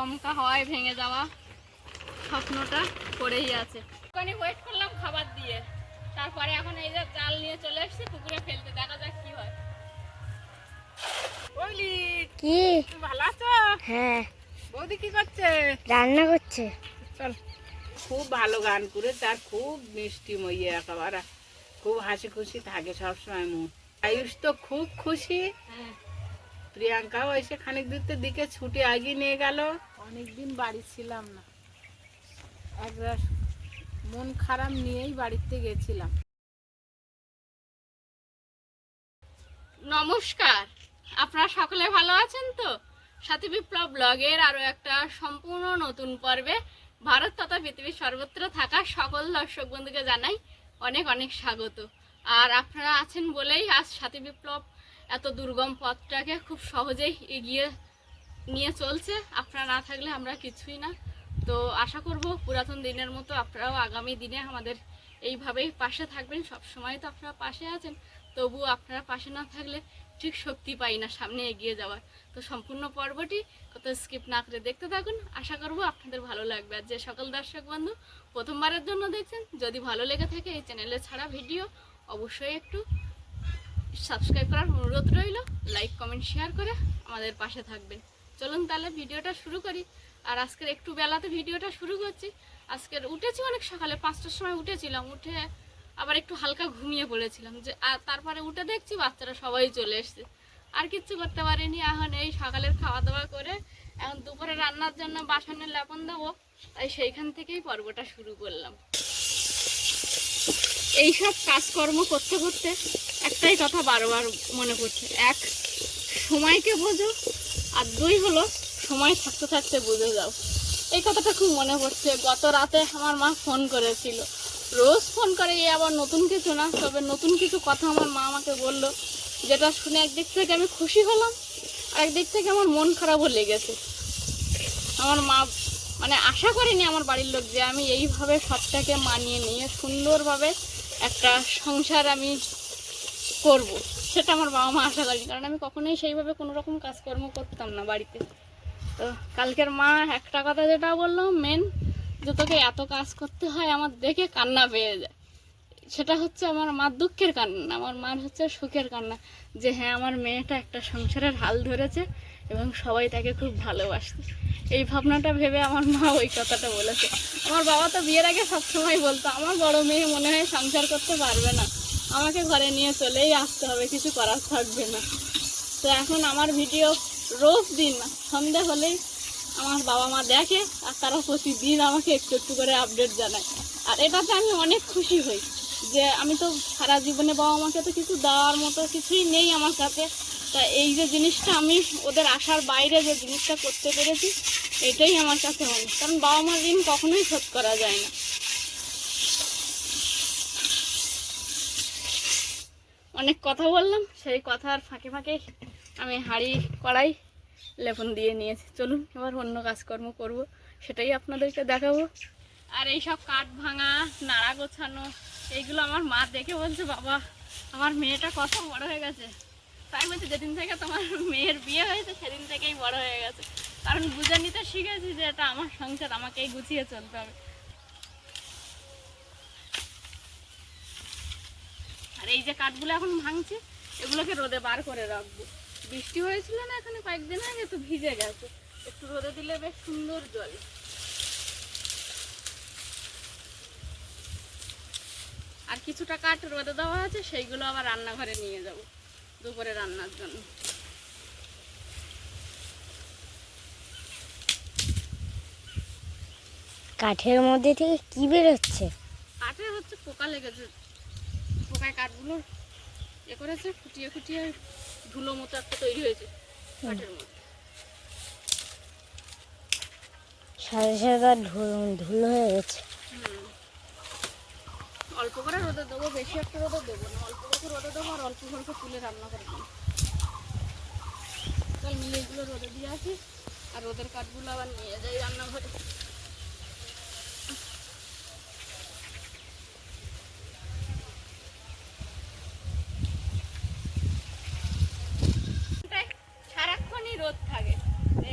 দমকা হাওয়ায় ভেঙে যাওয়া স্বপ্নটা পড়েই আছে। ওখানে ওয়েট করলাম খাবার দিয়ে, তারপরে এখন এই যে জাল নিয়ে চলে এসেছি পুকুরে ফেলতে, দেখা যাক কি হয়। কি ভালো আছো? হ্যাঁ, বৌদি কি করছে? রান্না করছে। চল। খুব ভালো গান করে, তার খুব মিষ্টি মইয়ে একেবারে, খুব হাসি খুশি থাকে সবসময় মন। আয়ুষ তো খুব খুশি। প্রিয়াঙ্কাও এসে খানিক দূরের দিকে ছুটে আগিয়ে নিয়ে গেল। অনেকদিন বাড়ি ছিলাম না, একবার মন খারাপ নিয়েই বাড়িতে গেছিলাম। নমস্কার, আপনারা সকলে ভালো আছেন তো? সাথী বিপ্লব ব্লগের আরো একটা সম্পূর্ণ নতুন পর্বে ভারত তথা পৃথিবীর সর্বত্র থাকা সকল দর্শক বন্ধুকে জানাই অনেক অনেক স্বাগত। আর আপনারা আছেন বলেই আজ সাথী বিপ্লব এত দুর্গম পথটাকে খুব সহজেই এগিয়ে নিয়ে চলছে। আপনারা না থাকলে আমরা কিছুই না। তো আশা করব পুরাতন দিনের মতো আপনারাও আগামী দিনে আমাদের এইভাবেই পাশে থাকবেন। সব সময় তো আপনারা পাশে আছেন, তবুও আপনারা পাশে না থাকলে ঠিক শক্তি পাই না সামনে এগিয়ে যাওয়ার। তো সম্পূর্ণ পর্বটি কত স্কিপ না করে দেখতে থাকুন, আশা করব আপনাদের ভালো লাগবে। আর যে সকল দর্শক বন্ধু প্রথমবারের জন্য দেখছেন, যদি ভালো লেগে থাকে এই চ্যানেলে ছাড়া ভিডিও অবশ্যই একটু সাবস্ক্রাইব করার অনুরোধ রইল, লাইক কমেন্ট শেয়ার করে আমাদের পাশে থাকবেন। চলুন তাহলে ভিডিওটা শুরু করি। আর আজকের একটু বেলাতে ভিডিওটা শুরু করছি। আজকের উঠেছি অনেক সকালে, 5টার সময় উঠেছিলাম, উঠে আবার একটু হালকা ঘুমিয়ে পড়েছিলাম যে, আর তারপরে উঠে দেখছি বাচ্চারা সবাই চলে এসছে। আর কিচ্ছু করতে পারিনি। এখন এই সকালের খাওয়া দাওয়া করে এখন দুপুরে রান্নার জন্য বাসনের লেপন দেবো, তাই সেইখান থেকেই পর্বটা শুরু করলাম। এইসব কাজকর্ম করতে করতে একটাই কথা বারবার মনে পড়ছে, এক, সময়কে বোঝো, আর দুই হলো সময় থাকতে থাকতে বুঝে যাও। এই কথাটা খুব মনে পড়ছে। গত রাতে আমার মা ফোন করেছিল, রোজ ফোন করে, এ আবার নতুন কিছু না, তবে নতুন কিছু কথা আমার মা আমাকে বলল, যেটা শুনে একদিক থেকে আমি খুশি হলাম আর একদিক থেকে আমার মন খারাপও লেগেছে। আমার মা মানে আশা করিনি আমার বাড়ির লোক যে আমি এইভাবে সবটাকে মানিয়ে নিয়ে সুন্দরভাবে একটা সংসার আমি করব, সেটা আমার বাবা মা আশা করেনি, কারণ আমি কখনোই সেইভাবে কোনো রকম কাজকর্ম করতাম না বাড়িতে। তো কালকের মা একটা কথা যেটা বললাম মেন, যে তোকে এত কাজ করতে হয়, আমার দেখে কান্না পেয়ে যায়। সেটা হচ্ছে আমার মার দুঃখের কান্না, আমার মার হচ্ছে সুখের কান্না, যে হ্যাঁ আমার মেয়েটা একটা সংসারের হাল ধরেছে এবং সবাই তাকে খুব ভালোবাসে। এই ভাবনাটা ভেবে আমার মা ওই কথাটা বলেছে। আমার বাবা তো বিয়ের আগে সবসময় বলতো, আমার বড় মেয়ে মনে হয় সংসার করতে পারবে না, আমাকে ঘরে নিয়ে চলেই আসতে হবে, কিছু করার থাকবে না। তো এখন আমার ভিডিও রোজ দিন সন্ধে হলেই আমার বাবা মা দেখে, আর তারা প্রতিদিন আমাকে একটু একটু করে আপডেট জানায়। আর এটাতে আমি অনেক খুশি হই যে আমি তো সারা জীবনে বাবা মাকে তো কিছু দেওয়ার মতো কিছুই নেই আমার কাছে। তা এই যে জিনিসটা আমি ওদের আশার বাইরে যে জিনিসটা করতে পেরেছি, এটাই আমার কাছে অনেক, কারণ বাবা মার ঋণ কখনোই শোধ করা যায় না। অনেক কথা বললাম, সেই কথার ফাঁকে ফাঁকে আমি হাঁড়ি কড়াই লেপন দিয়ে নিয়েছি। চলুন এবার অন্য কাজকর্ম করব, সেটাই আপনাদেরকে দেখাবো। আর এইসব কাঠ ভাঙা, নাড়া গোছানো, এইগুলো আমার মা দেখে বলছে, বাবা আমার মেয়েটা কত বড় হয়ে গেছে। তাই বলছে, যেদিন থেকে তোমার মেয়ের বিয়ে হয়েছে সেদিন থেকেই বড় হয়ে গেছে, কারণ বুঝে নিতে শিখেছি যে এটা আমার সংসার, আমাকেই গুছিয়ে চলতে হবে। আর এই যে কাঠগুলো এখন ভাঙছি, এগুলোকে রোদে বার করে রাখবো। বৃষ্টি হয়েছিল না এখানে কয়েকদিন আগে, তো ভিজে গেছে, একটু রোদে দিলে বেশ সুন্দর জল। আর কিছুটা কাঠ রোদে দেওয়া আছে, সেইগুলো আবার রান্নাঘরে নিয়ে যাব দুপুরে রান্নার জন্য। কাঠের মধ্যে থেকে কি বেরোচ্ছে? কাঠে হচ্ছে পোকা লেগেছে, পোকায় কাঠগুলো এ করেছে, ফুটিয়ে ফুটিয়ে ধুলো মতো একটা তৈরি হয়েছে কাঠের মধ্যে। সাদা সাদা ধুলো হয়ে গেছে। অল্প করে রোদে দেবো, বেশি একটা রোদে দেবো না, অল্প করে রোদে দেবো আর অল্প করে তুলে রান্না করে দেবো। চল মিলে এগুলো রোদে দিয়ে আসি, আর রোদের কাঠগুলো আবার নিয়ে যাই রান্নাঘরে। সারাক্ষণই রোদ থাকে,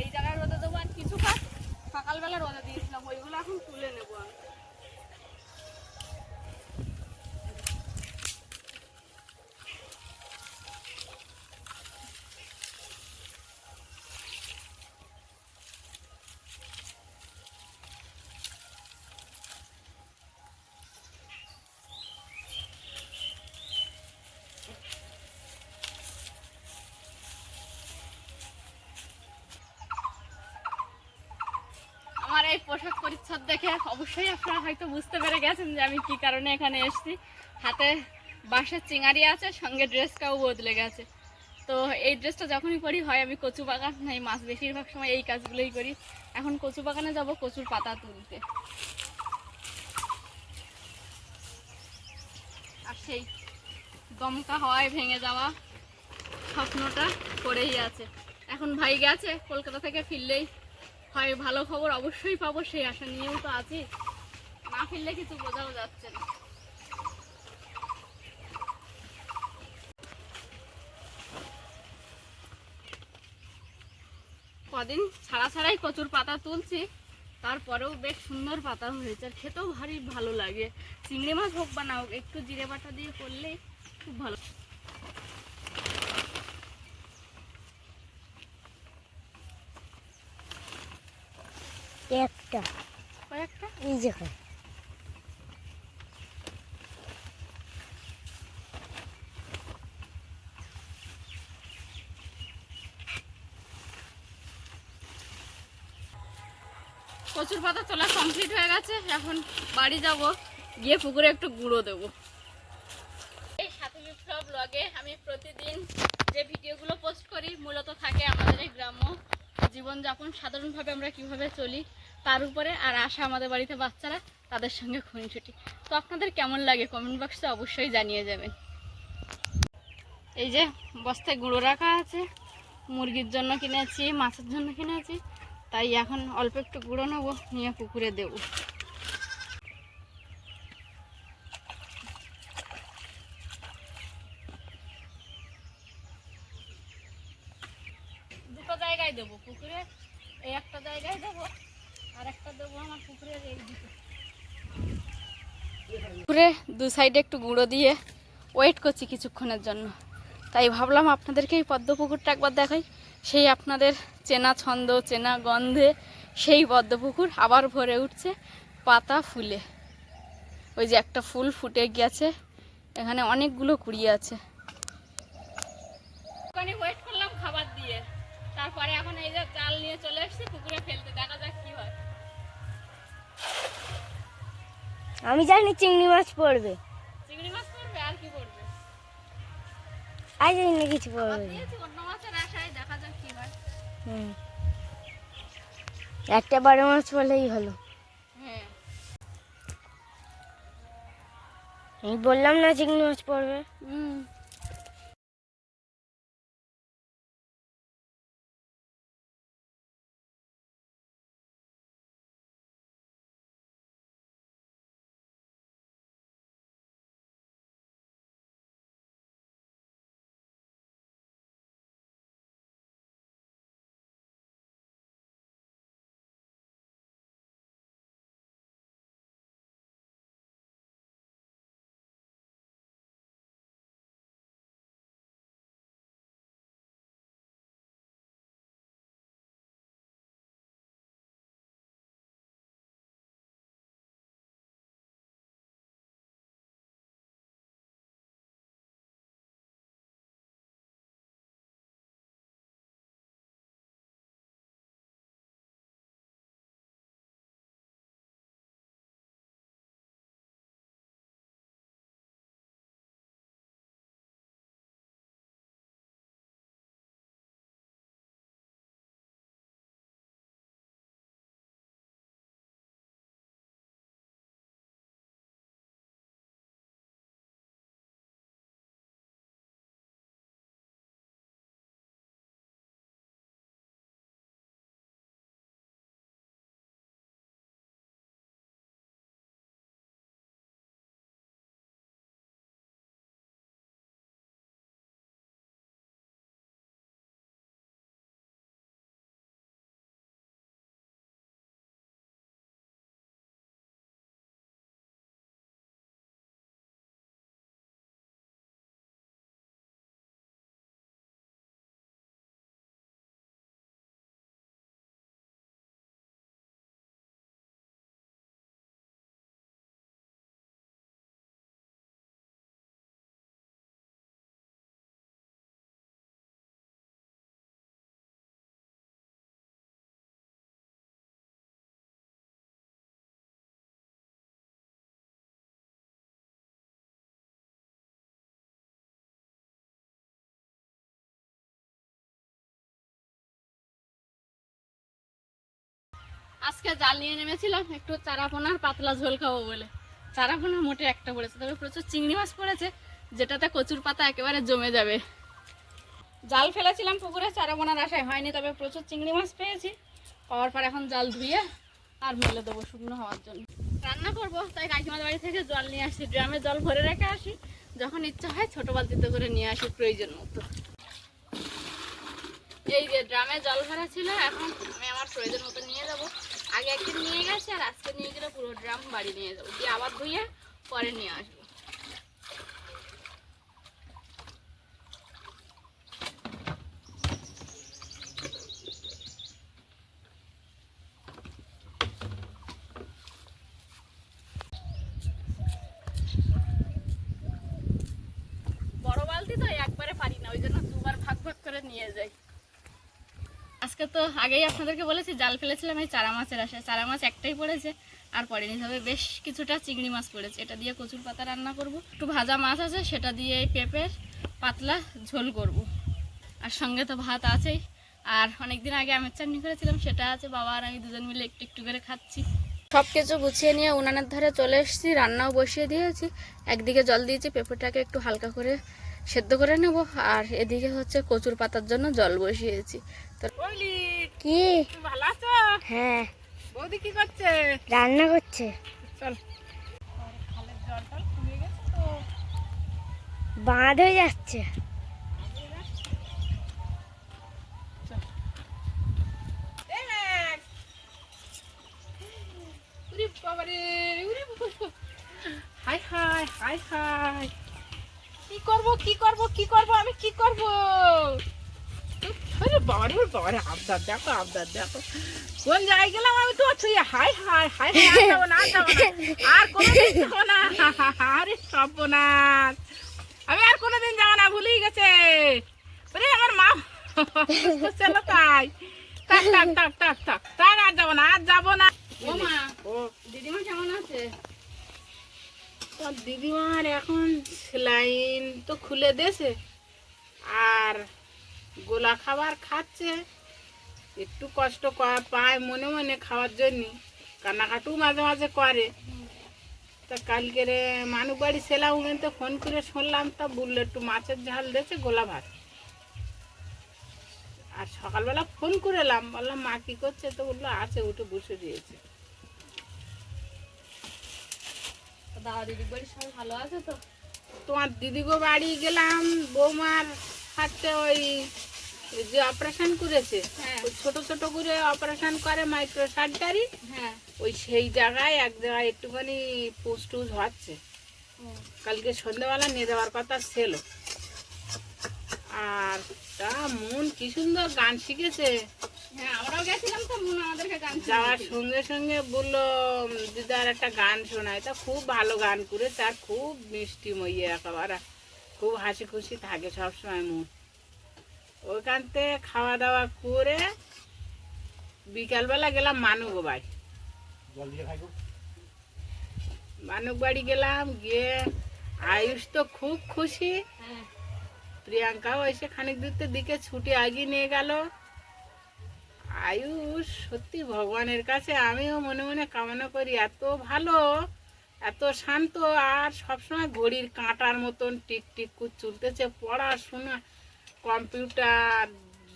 এই জায়গায় রোদে দেবো আর কিছু কাঠ রোদে দিয়েছিলাম, ওইগুলো এখন তুলে নেবো আমি। আমার এই পোশাক পরিচ্ছদ দেখে অবশ্যই আপনারা হয়তো বুঝতে পেরে গেছেন যে আমি কি কারণে এখানে এসেছি। হাতে বাঁশের চিঙারি আছে, সঙ্গে ড্রেসটাও বদলে গেছে। তো এই ড্রেসটা যখনই পরি হয় আমি কচু বাগান এই মাছ, বেশিরভাগ সময় এই কাজগুলোই করি। এখন কচু বাগানে যাব কচুর পাতা তুলতে। আর সেই দমকা হাওয়ায় ভেঙে যাওয়া স্বপ্নটা পড়েই আছে। এখন ভাই গেছে, কলকাতা থেকে ফিরলেই হয় ভালো খবর অবশ্যই পাবো, সেই আশা নিয়েও তো আছি। না ফিরলে কিছু বোঝাও যাচ্ছে না। কদিন ছাড়া ছাড়াই কচুর পাতা তুলছি, তারপরেও বেশ সুন্দর পাতা হয়েছে আর খেতেও ভারী ভালো লাগে। চিংড়ি মাছ হোক বা না হোক, একটু জিরে বাটা দিয়ে করলেই খুব ভালো। একটা কয়েকটা এই জায়গায়। কচুর পাতা তোলা কমপ্লিট হয়ে গেছে। এখন বাড়ি যাব, গিয়ে পুকুরে একটু গুঁড়ো দেবো। এই সাথী বিপ্লব ব্লগে আমি প্রতিদিন যে ভিডিওগুলো পোস্ট করি মূলত থাকে আমাদের এই গ্রাম্য জীবনযাপন, সাধারণভাবে আমরা কিভাবে চলি তার উপরে। আর আসা আমাদের বাড়িতে বাচ্চারা, তাদের সঙ্গে খুনসুটি। তো আপনাদের কেমন লাগে কমেন্ট বক্সে অবশ্যই জানিয়ে যাবেন। এই যে বস্তায় গুঁড়ো রাখা আছে, মুরগির জন্য কিনেছি, মাছের জন্য কিনেছি, তাই এখন অল্প একটু গুঁড়ো নেবো, নিয়ে পুকুরে দেব। দুটো জায়গায় দেবো, পুকুরে এই একটা জায়গায় দেবো, আর একটা দেবো আমার পুকুরের এই দিকে। পুকুরে দু সাইডে একটু গুঁড়ো দিয়ে ওয়েট করছি কিছুক্ষণের জন্য। তাই ভাবলাম আপনাদেরকে এই পদ্ম পুকুরটা একবার দেখাই। সেই আপনাদের চেনা ছন্দ, চেনা গন্ধে সেই পদ্ম পুকুর আবার ভরে উঠছে পাতা ফুলে। ওই যে একটা ফুল ফুটে গেছে, এখানে অনেকগুলো কুড়ি আছে। ওখানে ওয়েট করলাম খাবার দিয়ে, তারপরে এখন এই যে জাল নিয়ে চলে এসেছি পুকুরে ফেলতে, দেখা যাক কি হয়। আমি জানি চিংড়ি মাছ পড়বে। চিংড়ি মাছ পড়বে আর কি পড়বে? আর জানি না কিছু পড়বে। দিয়েছি অন্য মাছের আশায়, দেখা যাক কি হয়। একটা বড় মাছ পড়লেই হলো। হ্যাঁ, আমি বললাম না চিংড়ি মাছ পড়বে। আজকে জাল নিয়ে নেমেছিলাম একটু চারাপোনার পাতলা ঝোল খাবো বলে। চারাপোনা মোটে একটা পড়েছে, তবে প্রচুর চিংড়ি মাছ পড়েছে, যেটাতে কচুর পাতা একেবারে জমে যাবে। জাল ফেলেছিলাম পুকুরে, চারাপোনার আশায় হয়নি, তবে প্রচুর চিংড়ি মাছ পেয়েছি। পাওয়ার পর এখন জাল ধুয়ে আর মেলে দেবো শুকনো হওয়ার জন্য। রান্না করবো তাই কাকিমার বাড়ি থেকে জল নিয়ে আসি, ড্রামে জল ভরে রেখে আসি, যখন ইচ্ছা হয় ছোট বালতিতে করে নিয়ে আসি প্রয়োজন মতো। এই যে ড্রামে জল ভরা ছিল, এখন আমি আমার প্রয়োজন মতো নিয়ে যাব। আগে একদিন নিয়ে গেছি, আর আজকে নিয়ে গেলে পুরো ড্রাম বাড়ি নিয়ে যাবো, দিয়ে আবার ধুয়ে পরে নিয়ে আসবো। বড় বালতি তো একবারে পারি না, ওই জন্য দুবার ভাগ ভাগ করে নিয়ে যাই। আজকে তো আগেই আপনাদেরকে বলেছি জাল ফেলেছিলাম এই চারা মাছের আশায়, চারা মাছ একটাই পড়েছে আর পড়েনি, তবে বেশ কিছুটা চিংড়ি মাছ পড়েছে। এটা দিয়ে কচুর পাতা রান্না করব, একটু ভাজা মাছ আছে সেটা দিয়ে এই পেঁপের পাতলা ঝোল করব, আর সঙ্গে তো ভাত আছেই। আর অনেকদিন আগে আমের চাটনি করেছিলাম সেটা আছে, বাবা আর আমি দুজন মিলে একটু একটু করে খাচ্ছি। সব কিছু গুছিয়ে নিয়ে উনানের ধারে চলে এসেছি, রান্নাও বসিয়ে দিয়েছি। একদিকে জল দিয়েছি, পেঁপেটাকে একটু হালকা করে সেদ্ধ করে নেব, আর এদিকে হচ্ছে কচুর পাতার জন্য জল বসিয়েছি। তো কি? ভালো আছো? হ্যাঁ, বৌদি কি করছে? রান্না করছে। চল, খালের জল টল কমে গেছে তো, বাঁধ হয়ে যাচ্ছে। হাই হাই হাই হাই, কি করবো কি করবো কি করবো, আমি কি করবো? আরে বাবারে বাবারে, আবদার দেখো আবদার দেখো, কোন জায়গায় গেলাম আমি তো ছুঁই। হাই হাই হাই হাই, আর যাবো না আর যাবো না, আর কোনোদিন যাবো না। আরে সর্বনাশ, আমি আর কোনোদিন যাবো না, ভুলেই গেছে। আরে আমার মা চলো তাই, থাক থাক থাক থাক থাক তাই, আর যাবো না আর যাবো না। ও মা, ও দিদিমা কেমন আছে? তোর দিদিমার এখন সেলাইন তো খুলে দিয়েছে, আর গোলা খাবার খাচ্ছে, একটু কষ্ট পায় মনে মনে খাওয়ার জন্য, কান্নাকাটিও মাঝে মাঝে করে। তা কালকের মানুষ বাড়ি সেলাম তো ফোন করে শুনলাম, তা বললো একটু মাছের ঝাল দিয়েছে গোলা ভাত। আর সকালবেলা ফোন করে এলাম, বললাম মা কি করছে, তো বললো আছে, উঠে বসে দিয়েছে। দাদা দিদির বাড়ি সবাই ভালো আছে তো? তোমার দিদিগো বাড়ি গেলাম, বৌমার হাতে ওই যে অপারেশন করেছে, ওই ছোট ছোট করে অপারেশন করে মাইক্রো সার্জারি, ওই সেই জায়গায় এক জায়গায় একটুখানি পুষ টুস হচ্ছে। কালকে সন্ধ্যাবেলা নিয়ে যাওয়ার কথা ছিল। আর তা মন কি সুন্দর গান শিখেছে। হ্যাঁ, আমরাও গেছিলাম তো, মন আমাদেরকে গান যাওয়ার সঙ্গে সঙ্গে বললো দিদার একটা গান শোনায়, তা খুব ভালো গান করে, তার খুব মিষ্টি মইয়ে একেবারে, খুব হাসি খুশি থাকে সবসময় মন। ওইখান থেকে খাওয়া দাওয়া করে বিকালবেলা গেলাম মানুক বাড়ি, মানুক বাড়ি গেলাম, গিয়ে আয়ুষ তো খুব খুশি, প্রিয়াঙ্কাও এসে খানিক দূরের দিকে ছুটি আগিয়ে নিয়ে গেল। আয়ুষ সত্যি ভগবানের কাছে আমিও মনে মনে কামনা করি, এত ভালো এত শান্ত, আর সবসময় ঘড়ির কাঁটার মতন টিক টিক করে চলতেছে। পড়াশোনা কম্পিউটার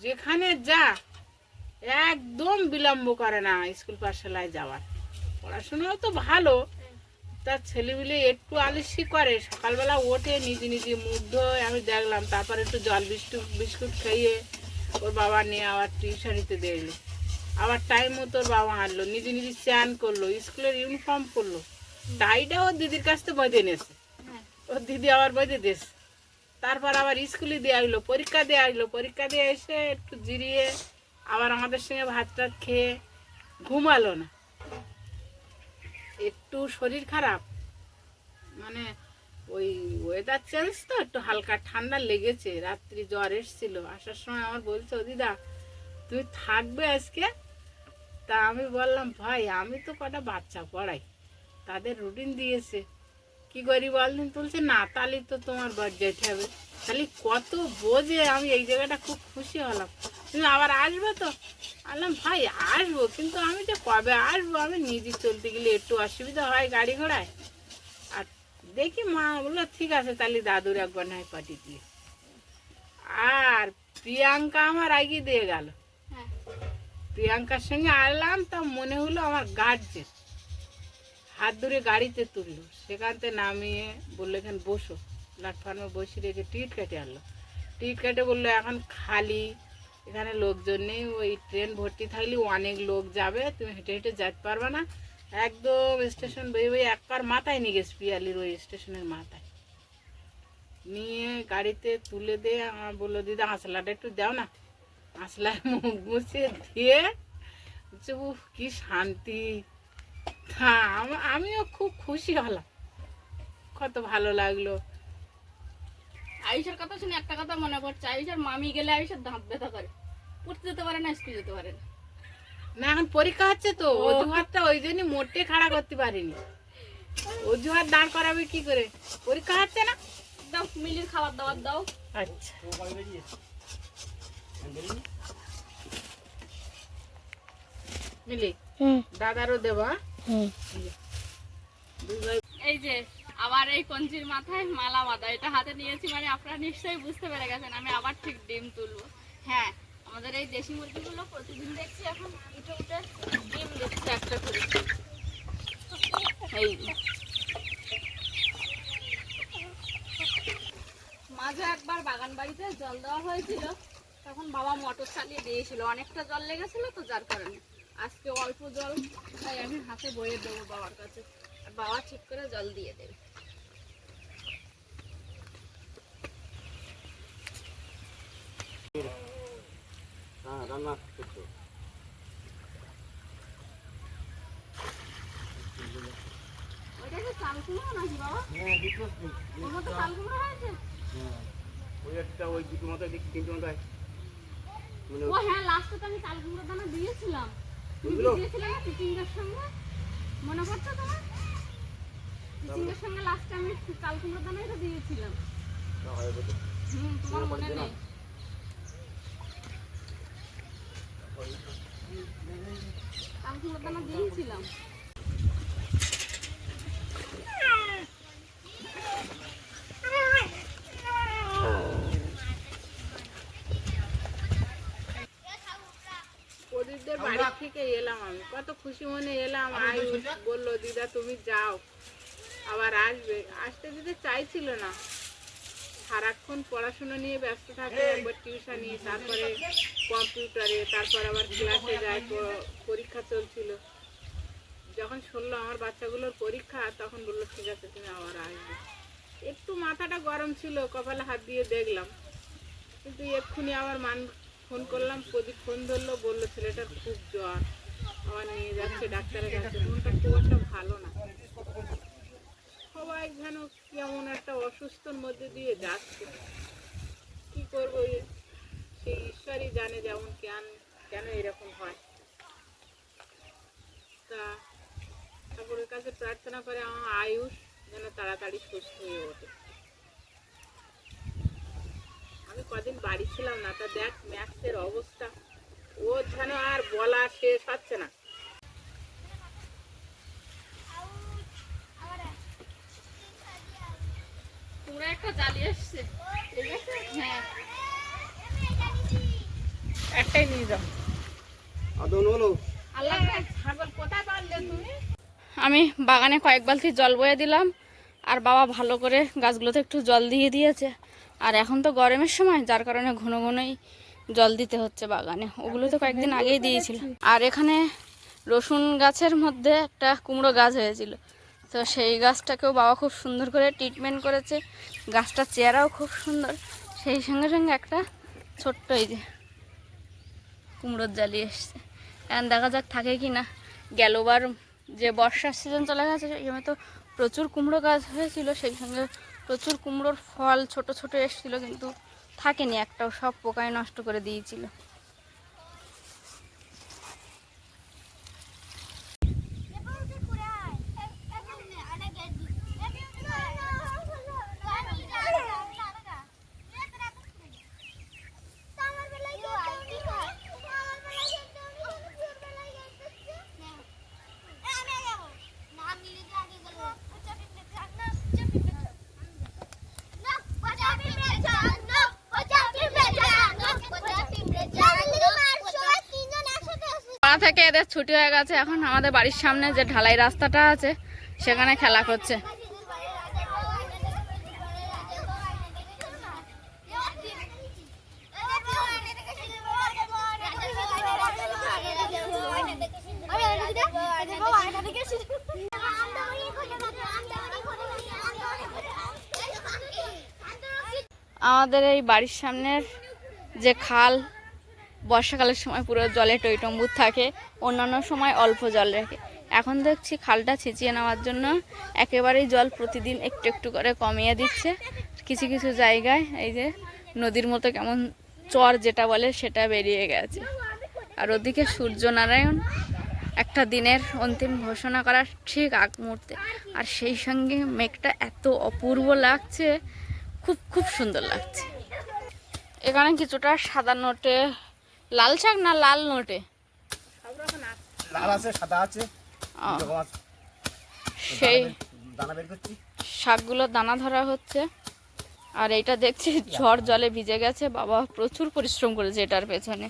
যেখানে যা একদম বিলম্ব করে না স্কুল পাঠশালায় যাওয়ার। পড়াশোনাও তো ভালো, তার ছেলেমিলে একটু আলসি করে, সকালবেলা ওঠে নিজে নিজে মুগ্ধ হয়ে আমি দেখলাম, তারপর একটু জল বিস্কুট খাইয়ে ওর বাবা নিয়ে আবার টিউশনিতে দেখলো, আবার টাইম মতো ওর বাবা আনলো, নিজে নিজে স্নান করলো, স্কুলের ইউনিফর্ম করলো, টাইটা ওর দিদির কাছ থেকে বেঁধে নিয়েছে, ওর দিদি আবার বেঁধে দিয়েছে। তারপর আবার স্কুলে দিয়ে আসলো, পরীক্ষা দিয়ে আসলো, পরীক্ষা দিয়ে এসে একটু জিরিয়ে আবার আমাদের সঙ্গে ভাত টাত খেয়ে ঘুমালো না, একটু শরীর খারাপ, মানে ওই ওয়েদার চেঞ্জ তো, একটু হালকা ঠান্ডা লেগেছে, রাত্রি জ্বর এসেছিল। আসার সময় আমার বলছে, ও দিদা তুমি থাকবে আজকে? তা আমি বললাম ভাই আমি তো কটা বাচ্চা পড়াই, তাদের রুটিন দিয়েছে, কি করি বলদিন, তুলছে না তাহলে তো তোমার বাড়ি যেতে হবে। তাহলে কত বোঝে, আমি এই জায়গাটা খুব খুশি হলাম। তুমি আবার আসবে তো? বললাম ভাই আসবো, কিন্তু আমি যে কবে আসবো, আমি নিজে চলতে গেলে একটু অসুবিধা হয় গাড়ি ঘোড়ায়। আর দেখি মা বললো ঠিক আছে তাহলে দাদুর একবার নয় পাঠিয়ে দিয়ে। আর প্রিয়াঙ্কা আমার আগিয়ে দিয়ে গেল। হ্যাঁ। প্রিয়াঙ্কার সঙ্গে আনলাম, তা মনে হলো আমার গার্জেন। হাত ধরে গাড়িতে তুললো, সেখান থেকে নামিয়ে বললো এখানে বসো। প্ল্যাটফর্মে বসে রেখে টিকিট কেটে আনলো। টিকিট কেটে বললো এখন খালি, এখানে লোকজন নেই, ওই ট্রেন ভর্তি থাকলে অনেক লোক যাবে, তুমি হেঁটে হেঁটে যেতে পারবে না। একদম স্টেশন বই বই একবার মাথায় নিয়ে গেছে, পিয়ালির ওই স্টেশনের মাথায় নিয়ে গাড়িতে তুলে দিয়ে আমার বললো দিদা আঁচলাটা একটু দাও না। আঁচলায় মুখ মুছে দিয়ে উফ কি শান্তি। হ্যাঁ আমিও খুব খুশি হলাম, কত ভালো লাগলো। আয়ুষের কথা শুনে একটা কথা মনে পড়ছে, আয়ুষের মামি গেলে আয়ুষের দাঁত ব্যথা করে, পড়তে যেতে পারে না, স্কুল যেতে পারে না। না এখন পরীক্ষা হচ্ছে তো, অজুহাতটা ওই জন্য মোটে খাড়া করতে পারিনি। অজুহাত দাঁড় করাবে কি করে, পরীক্ষা হচ্ছে না। দাও মিলির খাবার দাবার দাও। আচ্ছা মিলি দাদারও দেবা। এই যে আবার এই কঞ্চির মাথায় মালা বাঁধা, এটা হাতে নিয়েছি মানে আপনারা নিশ্চয়ই বুঝতে পেরে গেছেন আমি আবার ঠিক ডিম তুলবো। হ্যাঁ, আমাদের এই দেশি মুরগিগুলো প্রতিদিন দেখছি এখন উঠে উঠে ডিম দিচ্ছে একটা করে। এই মাঝে একবার বাগান বাড়িতে জল দেওয়া হয়েছিল, তখন বাবা মোটর চালিয়ে দিয়েছিল, অনেকটা জল লেগেছিল তো যার কারণে। আজকে অল্প জল, তাই আমি হাতে বয়ে দেবো বাবার কাছে, আর বাবা ঠিক করে জল দিয়ে দেবে। ওইটা কি চাল কুমড়ো নাকি বাবা? ওর মধ্যে চাল কুমড়ো হয়েছে? ও হ্যাঁ, লাস্টে তো আমি চাল কুমড়ো দানা দিয়েছিলাম, তুমি দিয়েছিলে না চিচিঙ্গার সঙ্গে, মনে পড়ছে তোমার? চিচিঙ্গার সঙ্গে লাস্টে আমি চাল কুমড়ো দানাই তো দিয়েছিলাম। তোমার মনে নেই? চাল কুমড়ো দানা দিয়েছিলাম। প্রদীপদের বাড়ি থেকে এলাম, আমি কত খুশি মনে এলাম। আয়ুষ বললো দিদা তুমি যাও, আবার আসবে। আসতে দিতে চাইছিল না, সারাক্ষণ পড়াশোনা নিয়ে ব্যস্ত থাকে, একবার টিউশনি, তারপরে কম্পিউটারে, তারপর আবার ক্লাসে যায়, পরীক্ষা চলছিল। যখন শুনলো আমার বাচ্চাগুলোর পরীক্ষা, তখন বললো ঠিক আছে তুমি আবার আসবে। একটু মাথাটা গরম ছিল, কপালে হাত দিয়ে দেখলাম, কিন্তু এক্ষুনি আবার ফোন করলাম, প্রদীপ ফোন ধরলো, বললো ছেলেটার খুব জ্বর, আবার নিয়ে যাচ্ছে ডাক্তারের কাছে। মনটা খুব একটা ভালো না, সবাই যেন কেমন একটা অসুস্থর মধ্যে দিয়ে যাচ্ছে। কি করবো, সেই ঈশ্বরই জানে যেমন কেন এরকম হয়। তা ঠাকুরের কাছে প্রার্থনা করে আমার আয়ুষ যেন তাড়াতাড়ি সুস্থ হয়ে ওঠে। আমি কদিন বাড়ি ছিলাম না, তা দেখ ম্যাক্সের অবস্থা, ও যেন আর বলা শেষ হচ্ছে না। তোমরা একটা জ্বালিয়ে এসছে, ঠিক আছে? হ্যাঁ, একটাই নিয়ে যাও। আল্লাহ ছাগল কোথায় পারলে তুমি? আমি বাগানে কয়েক বালতি জল বয়ে দিলাম, আর বাবা ভালো করে গাছগুলোতে একটু জল দিয়ে দিয়েছে। আর এখন তো গরমের সময়, যার কারণে ঘন ঘনই জল দিতে হচ্ছে বাগানে। ওগুলো তো কয়েকদিন আগেই দিয়েছিল। আর এখানে রসুন গাছের মধ্যে একটা কুমড়ো গাছ হয়েছিল, তো সেই গাছটাকেও বাবা খুব সুন্দর করে ট্রিটমেন্ট করেছে। গাছটার চেহারাও খুব সুন্দর, সেই সঙ্গে সঙ্গে একটা ছোট্ট এই যে কুমড়োর জালি এসছে। এখন দেখা যাক থাকে কি না। গেলবার যে বর্ষার সিজন চলে গেছে, সেই সময় তো প্রচুর কুমড়ো গাছ হয়েছিল, সেই সঙ্গে প্রচুর কুমড়োর ফল ছোট ছোট এসেছিলো, কিন্তু থাকেনি একটাও, সব পোকায় নষ্ট করে দিয়েছিল। ছুটি হয়ে গেছে, এখন আমাদের বাড়ির সামনে যে ঢালাই রাস্তাটা আছে সেখানে খেলা করছে। আমাদের এই বাড়ির সামনের যে খাল বর্ষাকালের সময় পুরো জলে টইটম্বুর থাকে, অন্যান্য সময় অল্প জল রাখে। এখন দেখছি খালটা ছিঁচিয়ে নেওয়ার জন্য একেবারেই জল প্রতিদিন একটু একটু করে কমিয়ে দিচ্ছে। কিছু কিছু জায়গায় এই যে নদীর মতো কেমন চর যেটা বলে সেটা বেরিয়ে গেছে। আর ওদিকে সূর্যনারায়ণ একটা দিনের অন্তিম ঘোষণা করার ঠিক আগ মুহূর্তে, আর সেই সঙ্গে মেঘটা এত অপূর্ব লাগছে, খুব খুব সুন্দর লাগছে। এখানে কিছুটা সাদা নোটে, লাল শাক না লাল নোটে, লাল আছে, সাদা আছে, এরকম আছে। সেই দানা বের করছি। শাকগুলো দানা ধরা হচ্ছে। আর এইটা দেখছি ঝড় জলে ভিজে গেছে, বাবা প্রচুর পরিশ্রম করেছে এটার পেছনে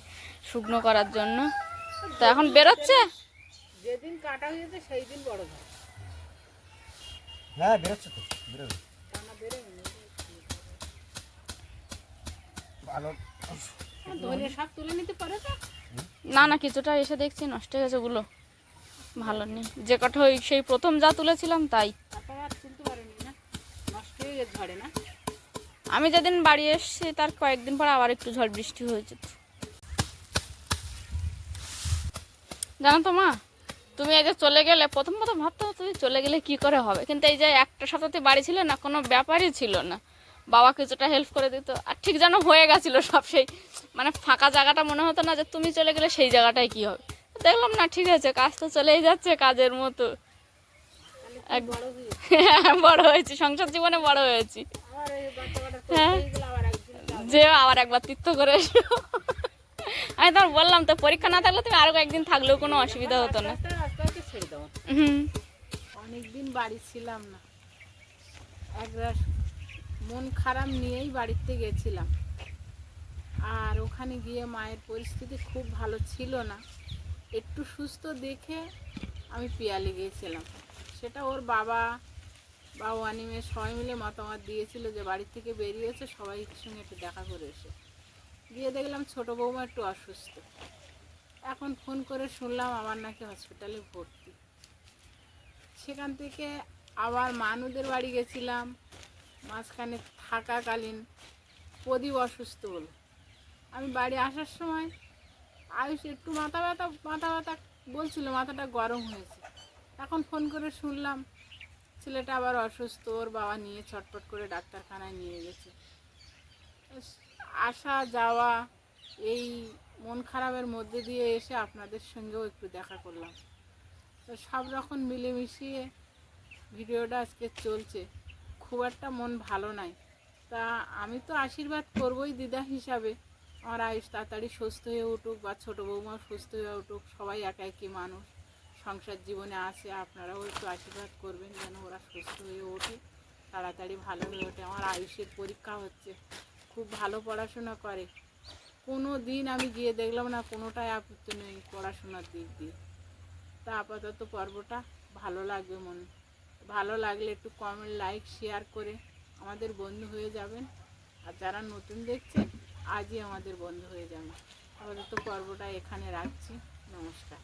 শুকনো করার জন্য। তো এখন বেরোচ্ছে। যেদিন কাটা হয়েছে সেই দিন বড় হয়। হ্যাঁ বেরোচ্ছে তো, বেরোবে ভালো। ধরে শাক তুলে নিতে পারে তো? না না, কিছুটা এসে দেখছি নষ্ট হয়ে গেছে, ওগুলো ভালো নেই। যে কটা ওই সেই প্রথম যা তুলেছিলাম তাই। তারপর আর তুলতে পারেনি না, নষ্ট হয়ে গেছে ঝড়ে না? আমি যেদিন বাড়ি এসেছি তার কয়েকদিন পর আবার একটু ঝড় বৃষ্টি হয়েছে। জানো তো মা, তুমি এই যে চলে গেলে, প্রথম প্রথম ভাবতে তুমি চলে গেলে কি করে হবে, কিন্তু এই যে একটা সপ্তাহে বাড়ি ছিল না, কোনো ব্যাপারই ছিল না, বাবা কিছুটা হেল্প করে দিত। আর ঠিক যেন হয়ে গেছিলো সব, সেই মানে ফাঁকা জায়গাটা মনে হতো না যে তুমি চলে গেলে সেই জায়গাটায় কি হবে। দেখলাম না ঠিক আছে, কাজ তো চলেই যাচ্ছে কাজের মতো। বড় হয়েছি, সংসার জীবনে বড় হয়েছি। হ্যাঁ, যে আবার একবার তীর্থ করে এসো। আমি তোমার বললাম তো, পরীক্ষা না থাকলে তুমি আরো একদিন থাকলেও কোনো অসুবিধা হতো না। ছেড়ে দাও। হুম। অনেকদিন বাড়ি ছিলাম না, একবার মন খারাপ নিয়েই বাড়িতে গেছিলাম। আর ওখানে গিয়ে মায়ের পরিস্থিতি খুব ভালো ছিল না, একটু সুস্থ দেখে আমি পিয়ালি গিয়েছিলাম। সেটা ওর বাবা বা অনিমে সবাই মিলে মতামত দিয়েছিল যে বাড়ি থেকে বেরিয়েছে, সবাই সঙ্গে একটু দেখা করে এসে। গিয়ে দেখলাম ছোটো বৌমা একটু অসুস্থ। এখন ফোন করে শুনলাম আমার নাকি হসপিটালে ভর্তি। সেখান থেকে আবার মানুদের বাড়ি গেছিলাম, মাঝখানে থাকাকালীন প্রদীপ অসুস্থ হলো। আমি বাড়ি আসার সময় আয়ুষ একটু মাথা ব্যথা বলছিল, মাথাটা গরম হয়েছে। এখন ফোন করে শুনলাম ছেলেটা আবার অসুস্থ, ওর বাবা নিয়ে ছটফট করে ডাক্তারখানায় নিয়ে গেছে। আসা যাওয়া এই মন খারাপের মধ্যে দিয়ে এসে আপনাদের সঙ্গেও একটু দেখা করলাম। তো সব রকম মিলেমিশিয়ে ভিডিওটা আজকে চলছে। খুব একটা মন ভালো নাই, তা আমি তো আশীর্বাদ করবই দিদা হিসাবে, আমার আয়ুষ তাড়াতাড়ি সুস্থ হয়ে উঠুক, বা ছোটো বৌমা সুস্থ হয়ে উঠুক। সবাই একা একই মানুষ, সংসার জীবনে আছে, আপনারাও একটু আশীর্বাদ করবেন যেন ওরা সুস্থ হয়ে ওঠে, তাড়াতাড়ি ভালো হয়ে ওঠে। আমার আয়ুষের পরীক্ষা হচ্ছে, খুব ভালো পড়াশোনা করে, কোনো দিন আমি গিয়ে দেখলাম না কোনোটাই আপত্তি নেই পড়াশোনার দিক দিয়ে। তা আপাতত পর্বটা ভালো লাগবে মনে, ভালো লাগলে একটু কমেন্ট, লাইক, শেয়ার করে আমাদের বন্ধু হয়ে যাবেন। আর যারা নতুন দেখছেন আজই আমাদের বন্ধু হয়ে যাবেন। আপাতত পর্বটা এখানে রাখছি, নমস্কার।